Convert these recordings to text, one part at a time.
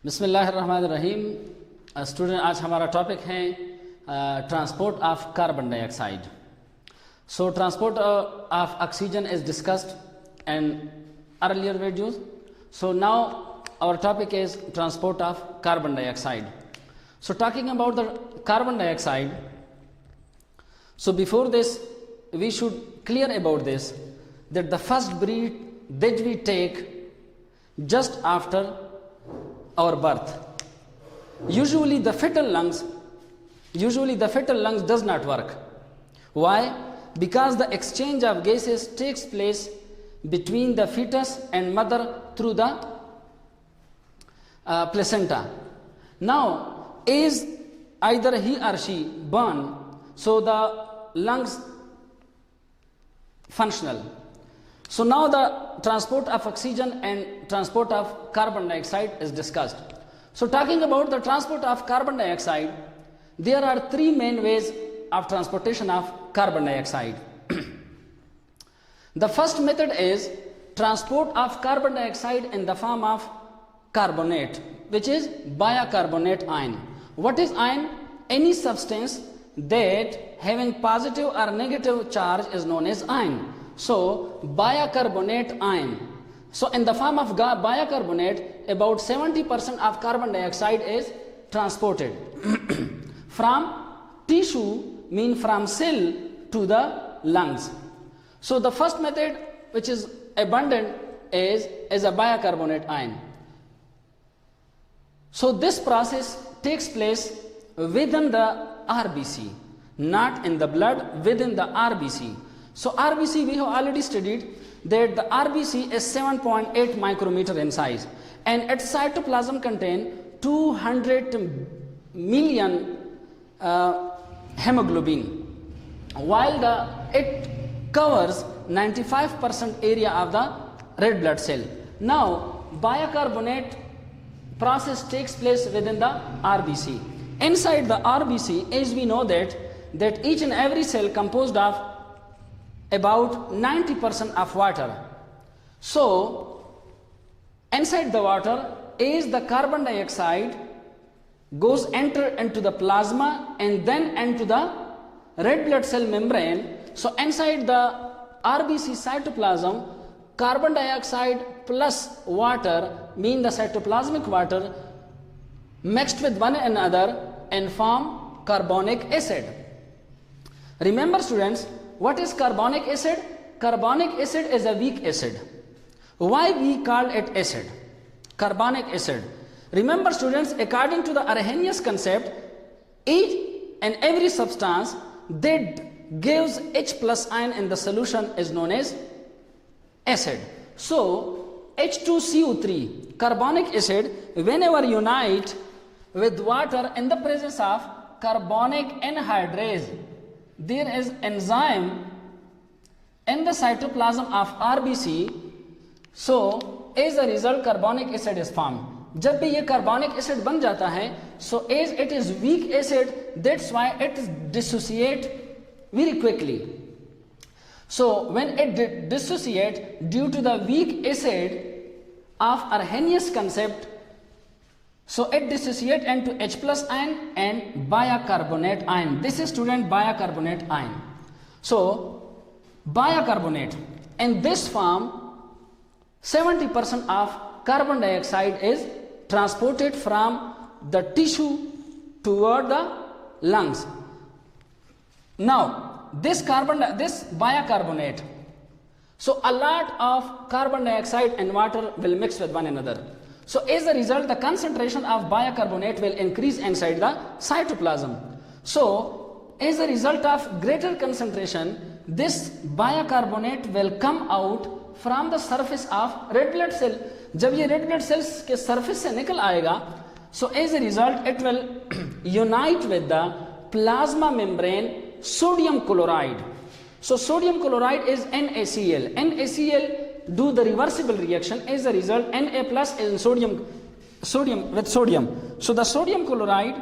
बिस्मिल्लाहिर्रहमानिर्रहीम। स्टूडेंट, आज हमारा टॉपिक है transport of carbon dioxide. So transport of oxygen is discussed in earlier videos. So now our topic is transport of carbon dioxide. So talking about the carbon dioxide, so before this we should clear about this, that the first breath that we take just after our birth, usually the fetal lungs does not work. Why? Because the exchange of gases takes place between the fetus and mother through the placenta. Now, is either he or she born, so the lungs functional. So now the transport of oxygen and transport of carbon dioxide is discussed. So talking about the transport of carbon dioxide, there are three main ways of transportation of carbon dioxide. The first method is transport of carbon dioxide in the form of carbonate, which is bicarbonate ion. What is ion? Any substance that having positive or negative charge is known as ion. So bicarbonate ion. So in the form of bicarbonate, about 70% of carbon dioxide is transported from tissue, mean from cell to the lungs. So the first method which is abundant is a bicarbonate ion. So this process takes place within the RBC, not in the blood, within the RBC. So RBC, we have already studied that the RBC is 7.8 micrometer in size, and its cytoplasm contain 200 million hemoglobin, while it covers 95% area of the red blood cell. Now bicarbonate process takes place within the RBC. Inside the RBC, as we know that each and every cell composed of about 90% of water. So inside the water, as the carbon dioxide goes enter into the plasma and then into the red blood cell membrane, so inside the RBC cytoplasm, carbon dioxide plus water, mean the cytoplasmic water, mixed with one another and form carbonic acid. Remember students, what is carbonic acid? Carbonic acid is a weak acid. Why we call it acid? Carbonic acid. Remember students, according to the Arrhenius concept, each and every substance that gives H plus ion in the solution is known as acid. So H2CO3, carbonic acid, whenever unite with water in the presence of carbonic anhydrase, there is enzyme in the cytoplasm of RBC. So as a result, carbonic acid is formed. जब भी ये carbonic acid बन जाता है, so as it is weak acid, that's why it dissociate very quickly. So when it dissociate due to the weak acid of Arrhenius concept, so it dissociate into H plus ion and bicarbonate ion. This is student bicarbonate ion. So bicarbonate, in this form 70% of carbon dioxide is transported from the tissue toward the lungs. Now this bicarbonate, so a lot of carbon dioxide and water will mix with one another. So as a result, the concentration of bicarbonate will increase inside the cytoplasm. So as a result of greater concentration, this bicarbonate will come out from the surface of red blood cell. जब ये red blood cells के surface से निकल आएगा, so as a result it will unite with the plasma membrane sodium chloride. So sodium chloride is NaCl. NaCl do the reversible reaction. As a result, Na plus is sodium with sodium. So the sodium chloride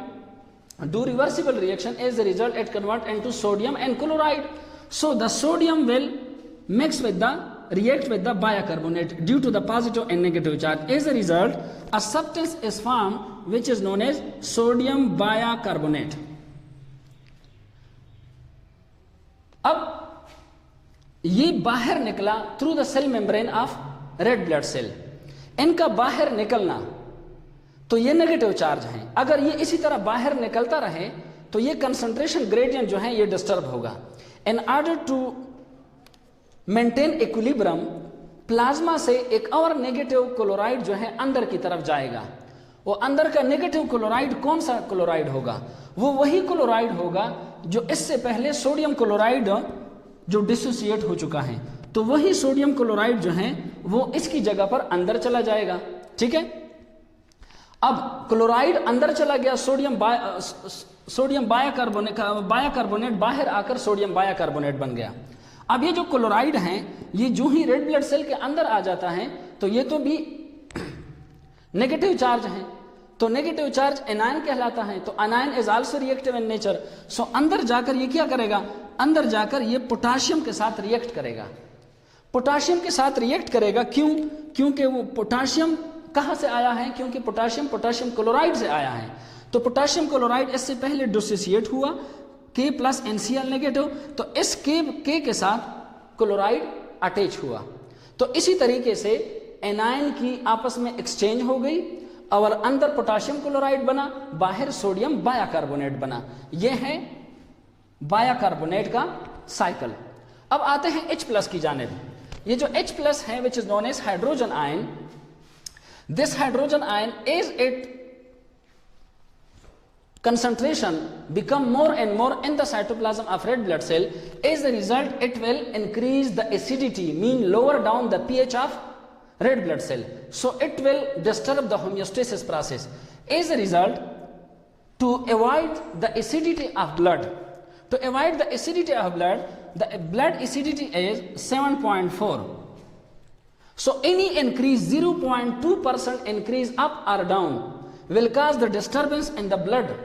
do reversible reaction. As a result, it convert into sodium and chloride. So the sodium will mix with the react with the bicarbonate due to the positive and negative charge. As a result, a substance is formed which is known as sodium bicarbonate. अब ये बाहर निकला through the cell membrane of red blood cell. इनका बाहर निकलना तो ये negative charge है. अगर ये इसी तरह बाहर निकलता रहे तो ये कंसंट्रेशन ग्रेडियंट जो है ये डिस्टर्ब होगा. In order to maintain equilibrium, plasma से एक और नेगेटिव क्लोराइड जो है अंदर की तरफ जाएगा. वो अंदर का नेगेटिव क्लोराइड कौन सा क्लोराइड होगा? वो वही क्लोराइड होगा जो इससे पहले सोडियम क्लोराइड जो डिसोसिएट हो चुका है. तो वही सोडियम क्लोराइड जो है वो इसकी जगह पर अंदर चला जाएगा. ठीक है, अब क्लोराइड अंदर चला गया, सोडियम बायकार्बोनेट बाहर आकर सोडियम बायकार्बोनेट बन गया. अब ये जो क्लोराइड है ये जो ही रेड ब्लड सेल के अंदर आ जाता है तो ये तो भी नेगेटिव चार्ज है. तो नेगेटिव चार्ज एनायन कहलाता है. तो anion is also reactive in nature. So अंदर जाकर ये क्या करेगा? अंदर जाकर ये पोटाशियम के साथ रिएक्ट करेगा. पोटाशियम के साथ रिएक्ट करेगा. क्यों? क्योंकि वो पोटाशियम कहां से आया है? क्योंकि पोटाशियम क्लोराइड से आया है. तो पोटाशियम क्लोराइड इससे पहले डिसोसिएट हुआ, K प्लस NCl नेगेटिव, तो इस K के साथ क्लोराइड अटैच हुआ. तो इसी तरीके से एनायन की आपस में एक्सचेंज हो गई और अंदर पोटाशियम क्लोराइड बना, बाहर सोडियम बायकार्बोनेट बना. यह है बायकार्बोनेट का साइकिल. अब आते हैं H प्लस की जानिब. ये जो H प्लस है which is known as hydrogen ion. This hydrogen ion as it concentration become more and more in the cytoplasm of red blood cell. As a result, it will increase the acidity, mean lower down the pH of red blood cell. So it will disturb the homeostasis process. As a result, to avoid the acidity of blood, the blood acidity is 7.4. So any increase, 0.2% increase up or down will cause the disturbance in the blood,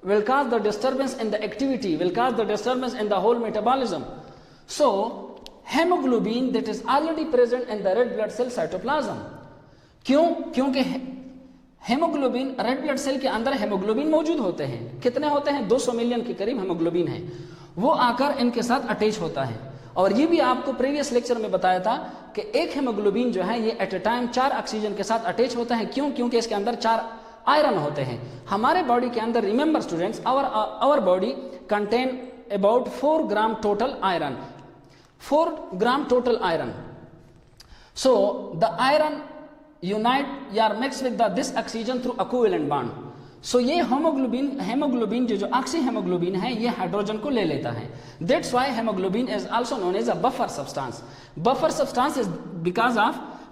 will cause the disturbance in the activity, will cause the disturbance in the whole metabolism. So hemoglobin that is already present in the red blood cell cytoplasm. क्यों? क्योंकि haemoglobin red blood cell के अंदर haemoglobin मौजूद होते हैं. कितने होते हैं? 200 मिलियन के करीब हेमोग्लोबिन है. वो आकर इनके साथ अटैच होता है. और ये भी आपको प्रीवियस लेक्चर में बताया था कि एक हेमोग्लोबिन जो है ये एट ए टाइम 4 ऑक्सीजन के साथ अटैच होता है. क्यों? क्योंकि इसके अंदर 4 आयरन होते हैं. हमारे बॉडी के अंदर, remember students, our body contain about 4 gram total iron. 4 gram total iron. So the iron unite या mix with this oxygen through equivalent bond. So ये हेमोग्लोबिन जो ऑक्सी हेमोग्लोबिन है ये हाइड्रोजन को ले लेता है. That's why hemoglobin is also known as a buffer substance. Buffer substance is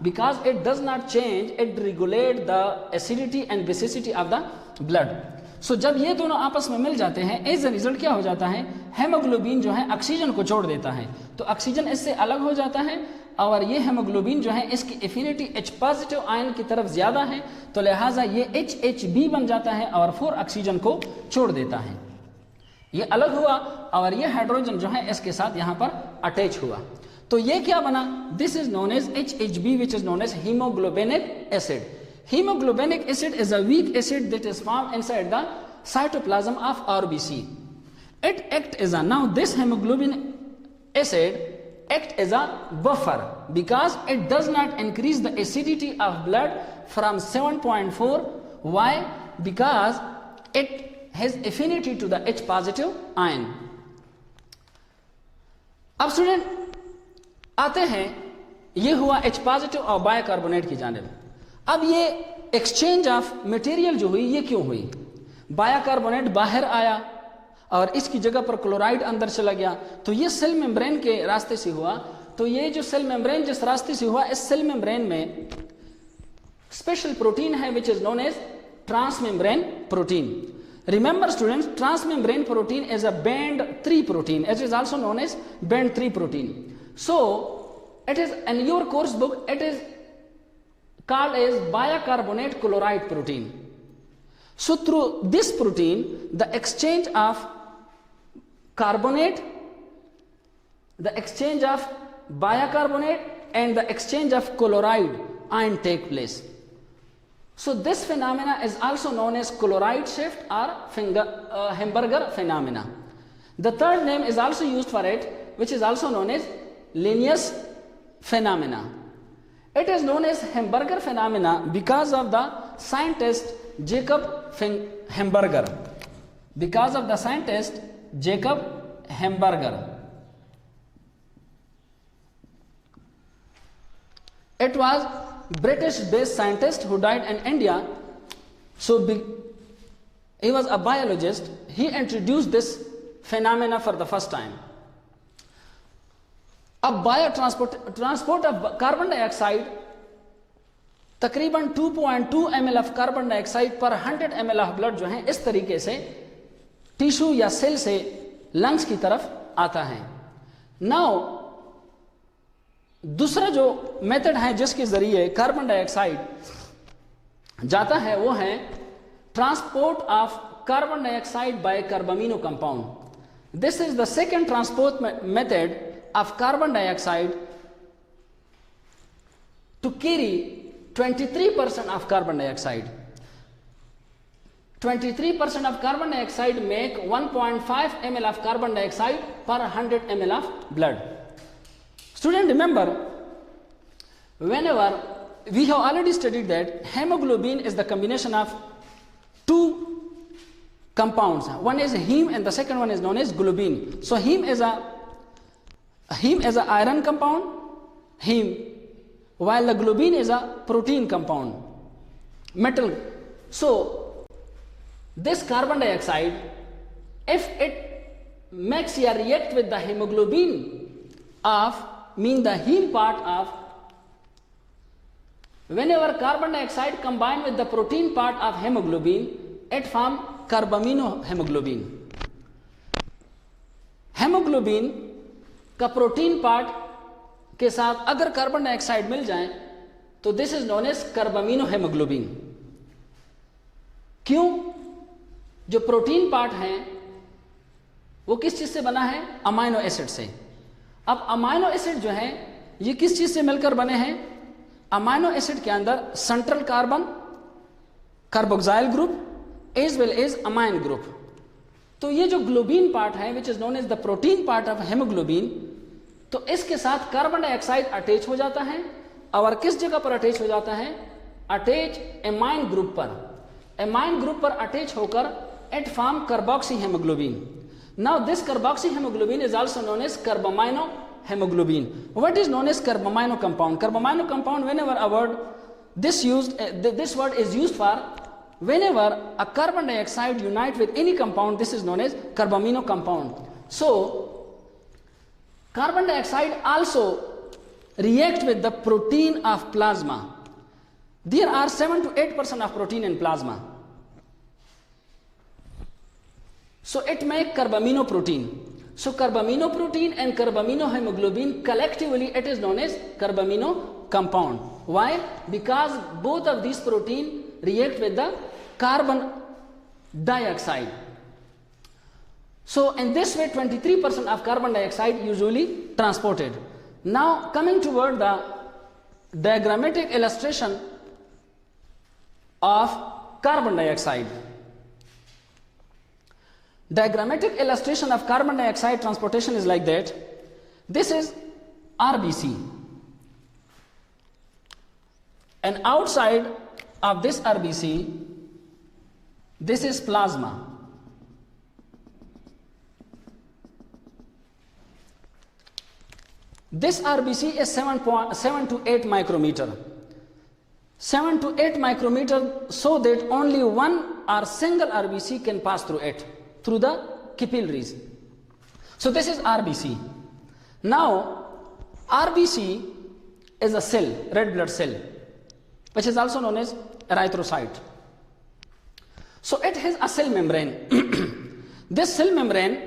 because it does not change, it regulate the acidity and basicity of the blood. So जब ये दोनों आपस में मिल जाते हैं, एज ए रिजल्ट क्या हो जाता है? हेमोग्लोबिन जो है ऑक्सीजन को छोड़ देता है. तो ऑक्सीजन इससे अलग हो जाता है और ये हेमोग्लोबिन जो है इसकी एफिनिटी H पॉजिटिव आयन की तरफ ज्यादा है. तो लिहाजा ये HHB बन जाता है और 4 ऑक्सीजन को छोड़ देता है. ये अलग हुआ और ये हाइड्रोजन जो है इसके साथ यहां पर अटैच हुआ. तो ये क्या बना? This is known as HHB which is known as hemoglobinic acid. Hemoglobinic acid is a weak acid that is found inside the cytoplasm of RBC. It acts as a, now this hemoglobin acid acts as a buffer because it does not increase the acidity of blood from 7.4. Why? Because it has affinity to the H positive ion. अब student आते हैं, ये हुआ H positive और bicarbonate की जानिब. अब ये एक्सचेंज ऑफ मटेरियल जो हुई ये क्यों हुई? बायकार्बोनेट बाहर आया और इसकी जगह पर क्लोराइड अंदर चला गया. तो ये सेल मेम्ब्रेन के रास्ते से हुआ. तो ये जो सेल मेम्ब्रेन जिस रास्ते से हुआ, इस सेल मेम्ब्रेन में स्पेशल प्रोटीन है which is known as transmembrane protein. Remember students, transmembrane protein is a band 3 protein. It is also known as band 3 protein. So it is in your course book it is called as bicarbonate chloride protein. So through this protein, the exchange of bicarbonate and the exchange of chloride ion take place. So this phenomena is also known as chloride shift or Hamburger phenomena. The third name is also used for it, which is also known as Linnaeus phenomena. It is known as Hamburger phenomena because of the scientist Jacob Hamburger. Because of the scientist Jacob Hamburger. It was British-based scientist who died in India. So he was a biologist. He introduced this phenomena for the first time. अब transport of carbon dioxide तकरीबन 2.2 ml of carbon dioxide पर 100 ml of blood जो है इस तरीके से tissue या cell से लंग्स की तरफ आता है. नाउ दूसरा जो मेथड है जिसके जरिए कार्बन डाइऑक्साइड जाता है वो है transport of carbon dioxide by carbamino compound. This is the second transport method of carbon dioxide to carry 23% of carbon dioxide. 23% of carbon dioxide make 1.5 ml of carbon dioxide per 100 ml of blood. Student, remember, whenever we have already studied that hemoglobin is the combination of two compounds. One is heme and the second one is known as globin. So heme is a iron compound, heme, while the globin is a protein compound, metal. So this carbon dioxide, if it makes a react with the hemoglobin of the heme part of, whenever carbon dioxide combine with the protein part of hemoglobin, it form carbamino hemoglobin. Hemoglobin का protein part के साथ अगर carbon dioxide मिल जाए तो this is known as carbamino hemoglobin. क्यों? जो protein part है वो किस चीज से बना है? अमाइनो एसिड से. अब अमाइनो एसिड जो है ये किस चीज से मिलकर बने हैं? अमाइनो एसिड के अंदर central carbon, carboxyl group as well as amine group. तो ये जो ग्लोबिन पार्ट है which is known as the protein part of hemoglobin, तो इसके साथ कार्बन डाइऑक्साइड अटैच हो जाता है और किस जगह पर अटैच हो जाता है? अटैच एमाइन ग्रुप पर. एमाइन ग्रुप पर अटैच होकर it form carboxy haemoglobin. Now this carboxy haemoglobin is also known as carbamino hemoglobin. What is known as carbamino compound? Carbamino compound, whenever a word this word is used for whenever a carbon dioxide unite with any compound, this is known as carbamino compound. So carbon dioxide also react with the protein of plasma. There are 7 to 8% of protein in plasma. So it make carbamino protein. So carbamino protein and carbamino hemoglobin collectively it is known as carbamino compound. Why? Because both of these protein react with the carbon dioxide. So in this way 23% of carbon dioxide usually transported. Now coming toward the diagrammatic illustration of carbon dioxide. Diagrammatic illustration of carbon dioxide transportation is like that. This is RBC, and outside of this RBC, this is plasma. This RBC is 7 to 8 micrometer. 7 to 8 micrometer, so that only one or single RBC can pass through it, through the capillaries. So this is RBC. Now RBC is a cell, red blood cell, which is also known as erythrocyte. So it has a cell membrane. This cell membrane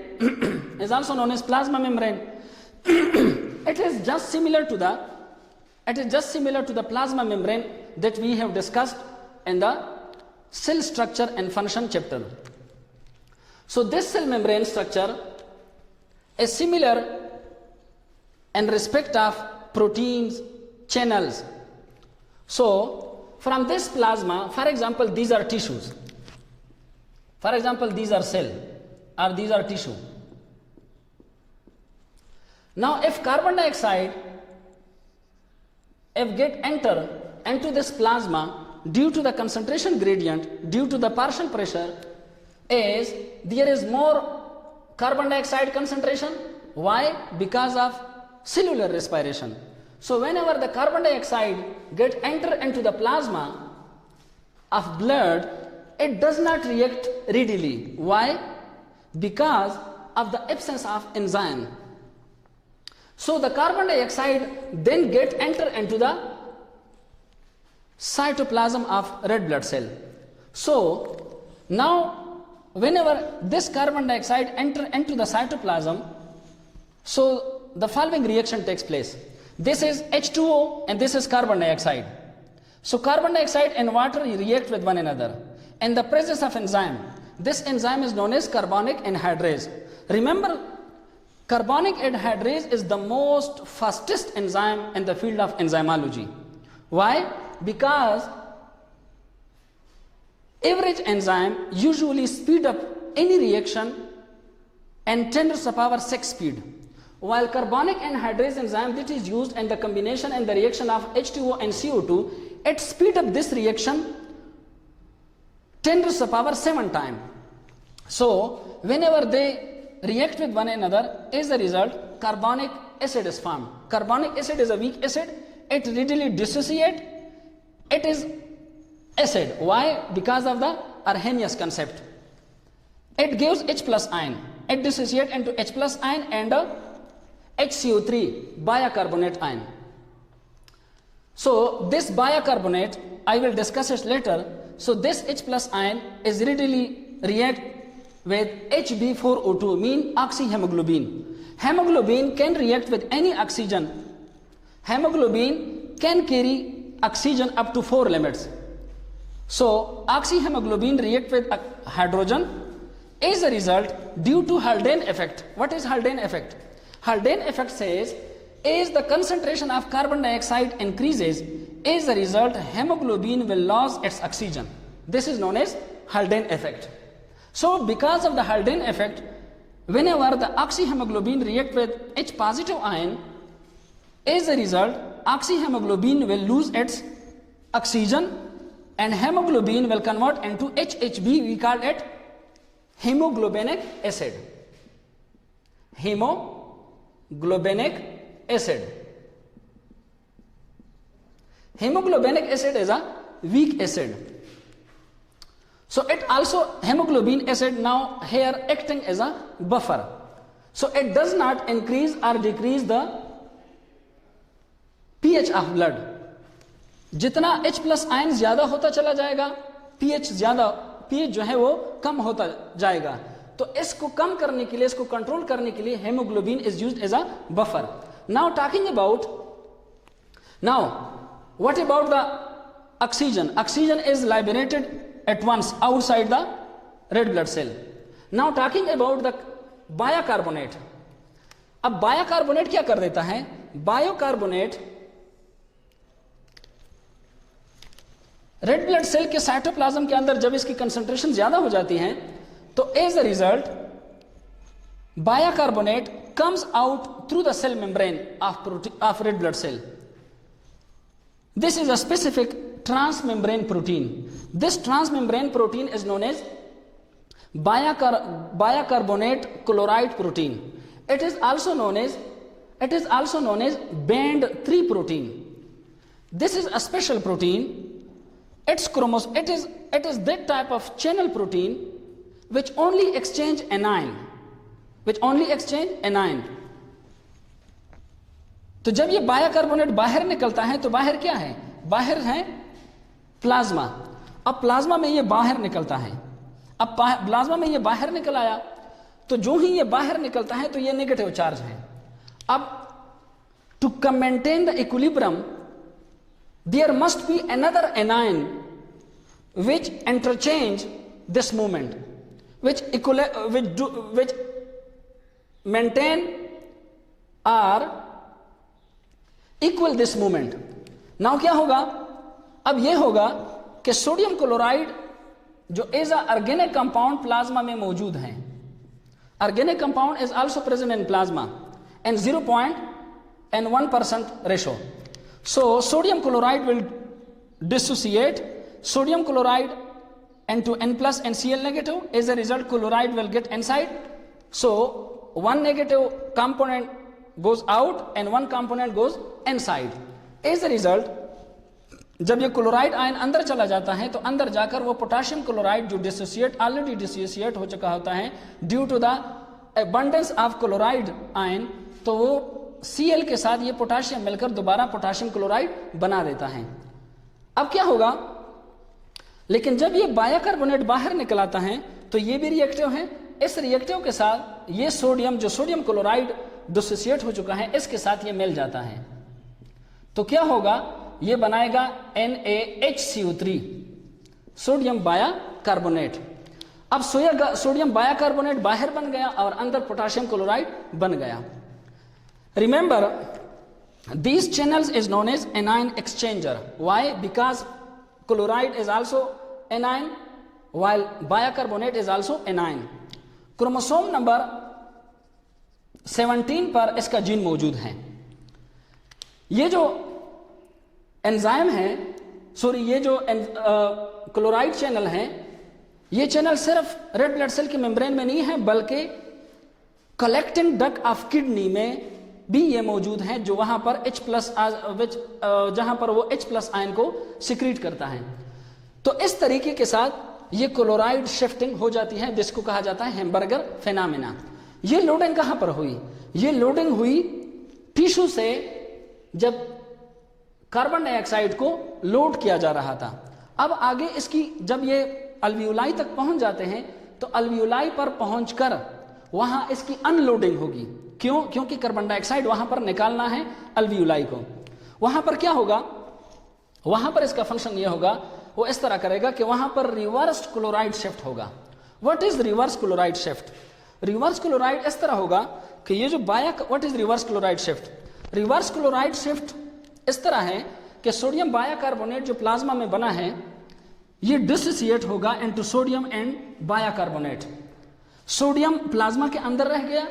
is also known as plasma membrane. It is just similar to the plasma membrane that we have discussed in the cell structure and function chapter. So this cell membrane structure is similar in respect of proteins, channels. So from this plasma, for example, these are tissues. For example, these are cell or these are tissue. Now if carbon dioxide enter into this plasma, due to the concentration gradient, due to the partial pressure, is there is more carbon dioxide concentration. Why? Because of cellular respiration. So whenever the carbon dioxide enter into the plasma of blood, it does not react readily. Why? Because of the absence of enzyme. So the carbon dioxide then enter into the cytoplasm of red blood cell. So now whenever this carbon dioxide enter into the cytoplasm, so the following reaction takes place. This is H2O and this is carbon dioxide. So carbon dioxide and water react with one another in the presence of enzyme. This enzyme is known as carbonic anhydrase. Remember, carbonic anhydrase is the most fastest enzyme in the field of enzymology. Why? Because average enzyme usually speed up any reaction and 10 to the power 6 speed, while carbonic anhydrase enzyme that is used in the combination and the reaction of H2O and CO2, it speed up this reaction 10 to the power 7 time. So whenever they react with one another, as a result, carbonic acid is formed. Carbonic acid is a weak acid. It readily dissociates. It is acid. Why? Because of the Arrhenius concept. It gives H plus ion. It dissociates into H plus ion and HCO3, bicarbonate ion. So this bicarbonate, I will discuss it later. So this H plus ion is readily react with Hb4O2, mean oxyhemoglobin. Hemoglobin can react with any oxygen. Hemoglobin can carry oxygen up to 4 limits. So oxyhemoglobin react with hydrogen. As a result, due to Haldane effect. What is Haldane effect? Haldane effect says, as the concentration of carbon dioxide increases, as a result, hemoglobin will lose its oxygen. This is known as Haldane effect. So because of the Haldane effect, whenever the oxyhemoglobin react with H positive ion, as a result, oxyhemoglobin will lose its oxygen and hemoglobin will convert into HHB. We call it hemoglobinic acid. Hemoglobinic acid. Hemoglobinic acid is a weak acid. So it also, hemoglobin acid now here acting as a buffer. So it does not increase or decrease the pH of blood. जितना H plus ion ज्यादा होता चला जाएगा, pH जो है वो कम होता जाएगा. तो इसको कम करने के लिए, इसको कंट्रोल करने के लिए hemoglobin is used as a buffer. Now talking about, what about the oxygen? Oxygen is liberated at once outside the red blood cell. Now talking about the bicarbonate. अब bicarbonate क्या कर देता है? Bicarbonate रेड ब्लड सेल के cytoplasm के अंदर जब इसकी कंसंट्रेशन ज्यादा हो जाती है, तो as a result bicarbonate comes out through the cell membrane of red blood cell. This is a specific transmembrane protein. This transmembrane protein is known as bicarbonate chloride protein. It is also known as band 3 protein. This is a special protein. It is that type of channel protein which only exchange anion. तो जब ये bicarbonate बाहर निकलता है तो बाहर क्या है? बाहर है प्लाज्मा. अब प्लाज्मा में ये बाहर निकलता है. अब प्लाज्मा में ये बाहर निकल आया, तो जो ही ये बाहर निकलता है तो ये नेगेटिव चार्ज है. अब to maintain the equilibrium there must be another anion which interchange this movement, which maintain or equal this movement. Now क्या होगा, अब ये होगा कि सोडियम क्लोराइड जो इज ऑर्गेनिक कंपाउंड प्लाज्मा में मौजूद है, organic compound is also present in plasma and 0.1% ratio. So sodium chloride will dissociate sodium chloride into N plus and Cl negative. As a result, chloride will get inside. So one negative component goes out and one component goes inside. As a result, जब ये chloride ion अंदर चला जाता है तो अंदर जाकर वो पोटेशियम क्लोराइड जो डिसोसिएट ऑलरेडी डिसोसिएट हो चुका होता है due to the abundance of chloride ion, तो वो Cl के साथ ये पोटेशियम मिलकर दोबारा पोटेशियम क्लोराइड बना देता है. अब क्या होगा, लेकिन जब ये बाइकार्बोनेट बाहर निकल आता है तो ये भी रिएक्टिव है. इस रिएक्टिव के साथ ये सोडियम जो सोडियम क्लोराइड डिसोसिएट हो चुका है इसके साथ ये मिल जाता है. तो क्या होगा, ये बनाएगा NaHCO3 सोडियम बाइकार्बोनेट. अब सोडियम बाइकार्बोनेट बाहर बन गया और अंदर पोटेशियम क्लोराइड बन गया. Remember, these channels is known as anion exchanger. Why? Because chloride is also anion while bicarbonate is also anion. Chromosome number 17 पर इसका जीन मौजूद है. ये जो एंजाइम है, सॉरी ये जो क्लोराइड चैनल है, ये चैनल सिर्फ रेड ब्लड सेल के मेम्ब्रेन में नहीं है बल्कि कलेक्टिंग डक्ट ऑफ किडनी में भी ये मौजूद है, जो वहां पर H प्लस जहां पर वो H प्लस आयन को सिक्रीट करता है. तो इस तरीके के साथ ये क्लोराइड शिफ्टिंग हो जाती है जिसको कहा जाता है हैम्बर्गर फेनामिना. ये लोडिंग कहां पर हुई, ये लोडिंग हुई टिश्यू से जब कार्बन डाइऑक्साइड को लोड किया जा रहा था. अब आगे इसकी जब ये अल्वियोलाई तक पहुंच जाते हैं तो अल्वियोलाई पर पहुंचकर वहां इसकी अनलोडिंग होगी. क्यों? क्योंकि कार्बन डाइऑक्साइड वहां पर निकालना है अल्वियोलाई को. वहां पर क्या होगा, वहां पर इसका फंक्शन यह होगा, वो इस तरह करेगा कि वहां पर रिवर्स क्लोराइड शिफ्ट होगा. What is reverse chloride shift? Reverse chloride इस तरह होगा कि ये जो what is reverse chloride shift? Reverse chloride shift इस तरह है कि सोडियम बाइकार्बोनेट जो प्लाज्मा में बना है ये डिसोसिएट होगा into sodium and bicarbonate. Sodium plasma के अंदर रह गया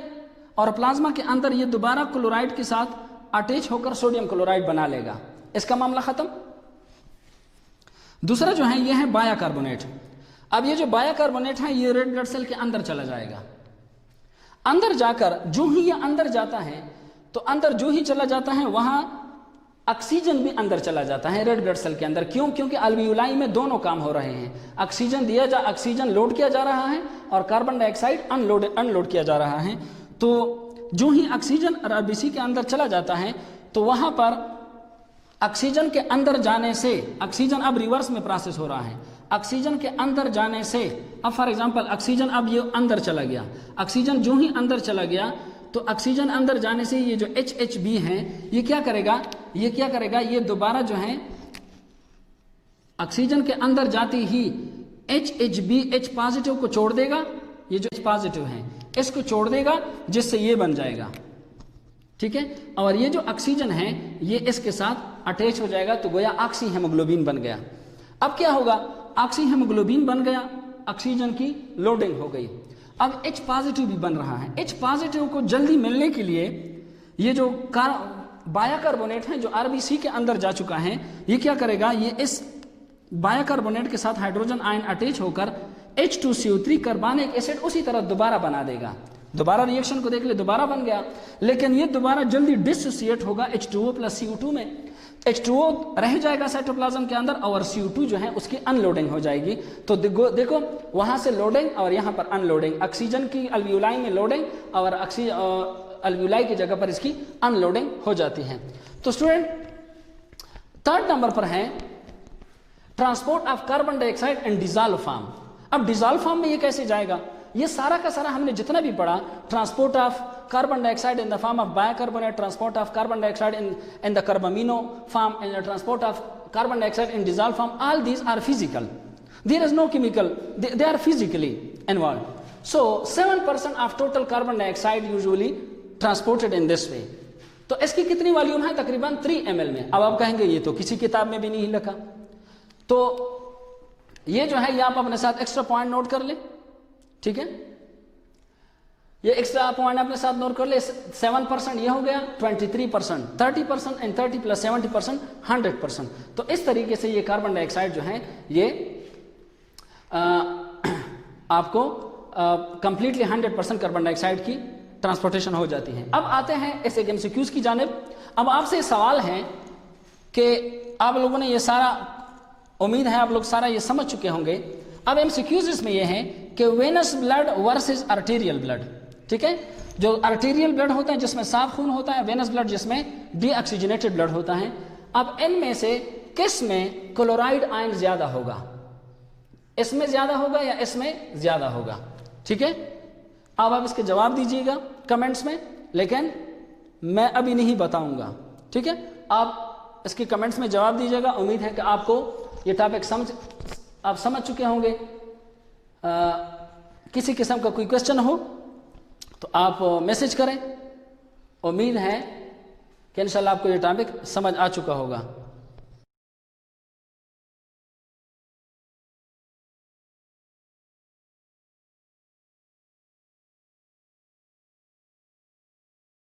और प्लाज्मा के अंदर ये दोबारा क्लोराइड के साथ अटैच होकर सोडियम क्लोराइड बना लेगा. इसका मामला खत्म. दूसरा जो है ये है बाइकार्बोनेट. अब ये जो बाइकार्बोनेट है ये रेड ब्लड सेल के अंदर चला जाएगा. अंदर जाकर जो ही ये अंदर जाता है तो अंदर जो ही चला जाता है वहां ऑक्सीजन भी अंदर चला जाता है रेड ब्लड सेल के अंदर. क्यों? क्योंकि अल्वियोलाई में दोनों काम हो रहे हैं. ऑक्सीजन लोड किया जा रहा है और कार्बन डाइऑक्साइड अनलोड किया जा रहा है. तो जो ही ऑक्सीजन आरबीसी के अंदर चला जाता है तो वहां पर ऑक्सीजन के अंदर जाने से, ऑक्सीजन अब रिवर्स में प्रोसेस हो रहा है, ऑक्सीजन के अंदर जाने से, अब फॉर एग्जांपल ऑक्सीजन अब ये अंदर चला गया, ऑक्सीजन जो ही अंदर चला गया तो ऑक्सीजन अंदर जाने से ये जो HHB है ये क्या करेगा, ये दोबारा जो है ऑक्सीजन के अंदर जाते ही HHB H पॉजिटिव को छोड़ देगा. ये जो H पॉजिटिव है इसको छोड़ देगा जिससे ये बन जाएगा. ठीक है, और ये जो ऑक्सीजन है ये इसके साथ अटैच हो जाएगा तो गोया ऑक्सी हेमोग्लोबिन बन गया. अब क्या होगा, ऑक्सी हेमोग्लोबिन बन गया, ऑक्सीजन की लोडिंग हो गई. अब H पॉजिटिव भी बन रहा है. H पॉजिटिव को जल्दी मिलने के लिए ये जो बाइकार्बोनेट है जो आरबीसी के अंदर जा चुका है ये क्या करेगा, ये इस बाइकार्बोनेट के साथ हाइड्रोजन आयन अटैच होकर H2CO3 कार्बनिक एसिड उसी तरह दोबारा बना देगा. दोबारा रिएक्शन को देख ले, दोबारा बन गया, लेकिन ये दोबारा जल्दी डिसोसिएट होगा H2O प्लस CO2 में. H2O रह जाएगा साइटोप्लाज्म के अंदर और CO2 जो है उसकी अनलोडिंग हो जाएगी. तो देखो वहां से लोडिंग और यहां पर अनलोडिंग, ऑक्सीजन की अल्वियोलाई में लोडिंग और अल्वियोलाई की जगह पर इसकी अनलोडिंग हो जाती है. तो स्टूडेंट 3rd नंबर पर है transport of carbon dioxide in dissolve form. अब डिसॉल्व फॉर्म में ये कैसे जाएगा, ये सारा का सारा हमने जितना भी पढ़ा, transport of carbon dioxide in the form of bicarbonate, transport of carbon dioxide in the carbamino form, and the transport of carbon dioxide in dissolved form, all these are physical. There is no chemical, they are physically involved. So 7% of total carbon dioxide usually transported in this way. तो इसकी कितनी volume है? तकरीबन 3 ml में। अब आप कहेंगे ये तो किसी किताब में भी नहीं लिखा, तो ये जो है ये आप अपने साथ एक्स्ट्रा पॉइंट नोट कर ले, ठीक है, ये एक्स्ट्रा पॉइंट अपने साथ नोट कर ले। 7% ये हो गया, 23%, 30% एंड 30 + 70% 100%। तो इस तरीके से ये कार्बन डाइऑक्साइड जो है ये आपको कंप्लीटली 100% कार्बन डाइऑक्साइड की ट्रांसपोर्टेशन हो जाती है। अब आते हैं इस एक एमसीक्यूज की जानिब। अब आपसे सवाल है कि आप लोगों ने ये सारा, उम्मीद है आप लोग सारा ये समझ चुके होंगे। अब एमसीक्यूज इसमें ये है कि venous blood versus arterial blood, ठीक है, जो आर्टेरियल ब्लड होता है जिसमें साफ खून होता है, वेनस ब्लड जिसमें डीऑक्सीजनेटेड ब्लड होता है। अब इनमें से किस में क्लोराइड आयन ज्यादा होगा? इसमें ज्यादा होगा या इसमें ज्यादा होगा? ठीक है, अब आप इसके जवाब दीजिएगा कमेंट्स में, लेकिन मैं अभी नहीं बताऊंगा, ठीक है, आप इसके कमेंट्स में जवाब दीजिएगा। उम्मीद है कि आपको ये टॉपिक आप समझ चुके होंगे। किसी किस्म का कोई क्वेश्चन हो तो आप मैसेज करें। उम्मीद है कि इंशाल्लाह आपको ये टॉपिक समझ आ चुका होगा।